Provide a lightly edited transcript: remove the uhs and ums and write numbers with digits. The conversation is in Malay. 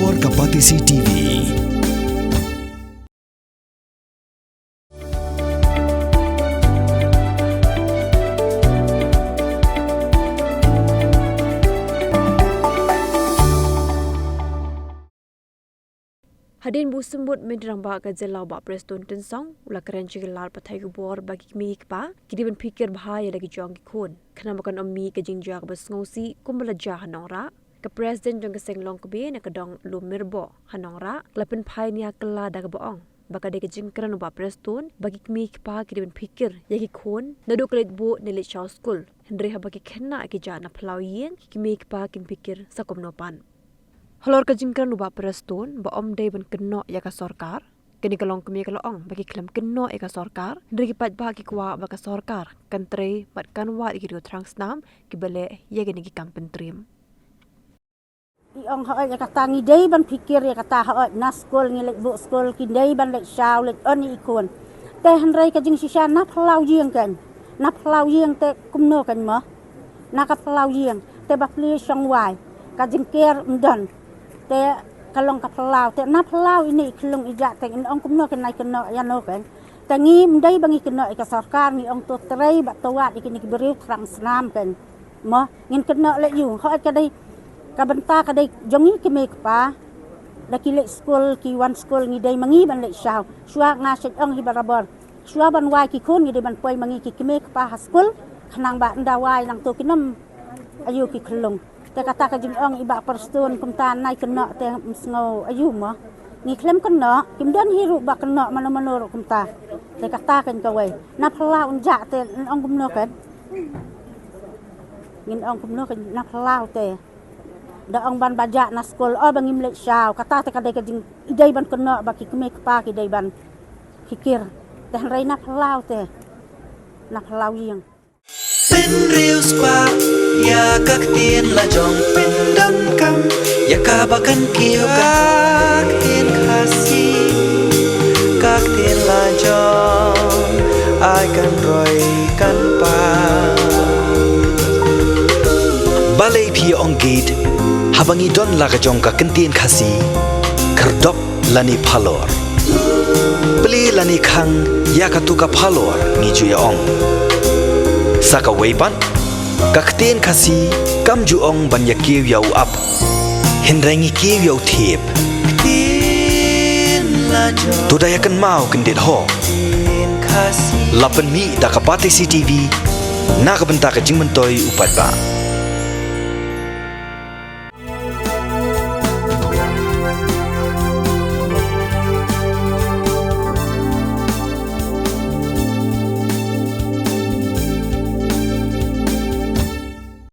Longkmie TV. Hadin bu sembut menderang ba gajelau ba preston tensong ula keren cigelar patai gubor bagi kmi kpa kidi ben Phikir bahaya lagi jong kun kena makan ommi ke jingjak bas ngosi kumbala jah hanora ke presiden jong ke Seng Longkmie na kedong lu mirbo hanora lapen pai nia kela da boong baka de ke jingkran ba preston bagi kmi kpa kidi ben Phikir yagi kun nadu klet bu nili chaw school hendri ha bagi Khynnah ki jana Phyllaw Ïing kmi kpa kim Phikir sa Kumno pan Halor ka jingkran ubah preston ba om day ban keno ya ka sorkar kini ka Longkmie ka loong bagi klem keno ya ka sorkar dari pat ba ki kwa ba ka sorkar kantre pat kanwa ki rio trangsnam ki bale ya gini ki kampen trim Ïing ha ya kata ngi day ban Phikir ya kata ha na skol ngi lek bu skol ki day ban lek shaw lek oni ikon te hanrai ka jing sisa na Phyllaw Ïing kan na Phyllaw Ïing te Kumno kan ma na ka Phyllaw Ïing te ba pli song wai ka jing ker mdan te kalong ka Phyllaw te na Phyllaw ini kelung ija te in ong Kumno kan nai keno ya no kan te ngi mdai bangi keno ka sarkar ni ong to trei ba tawat ikini ki beriu trang snam kan mo ngin keno le yu ha ka dai ka benta ka dai jongi ki me pa da ki le school ki one school ngi dai mangi ban le shaw shwa nga sek ong hi barabar shwa ban wai ki kun ngi dai ban poi mangi ki me pa ha school khnang ba nda wai nang to kinom ayu ki kelung te kata ka jing ong iba perston kumtan nai kena te msngo ayu mo ni klem kena kimdan hiru ba kena mana-mana ro kumta te kata kan ka wei na Phyllaw unja te ong Kumno kan ngin ong Kumno kan na Phyllaw te da ong ban baja na skol o bangim le shaw kata te kadai ka jing idai ban kena ba ki kme pa ki dai ban Phikir te hanrai na Phyllaw te na Phyllaw Ïing Pin riu spa ya các tiên là dòng pin đâm cam ya ka bakan kiêu các tiên khasi các tiên là dòng ai kan roi kan pa balai phi ong gate habangi don la ka jong ka kan tiên khasi kardop lani phalor beli lani khang ya ka tu ka phalor ni ju ya ong Saka weipan, kakten kasi kam juong banya kiw yaw up, hinrengi kiw yaw tip. Tudayakan mau kendit ho. Lapan mi da kapati CTV, nakabenta ka jing mentoy upat ba.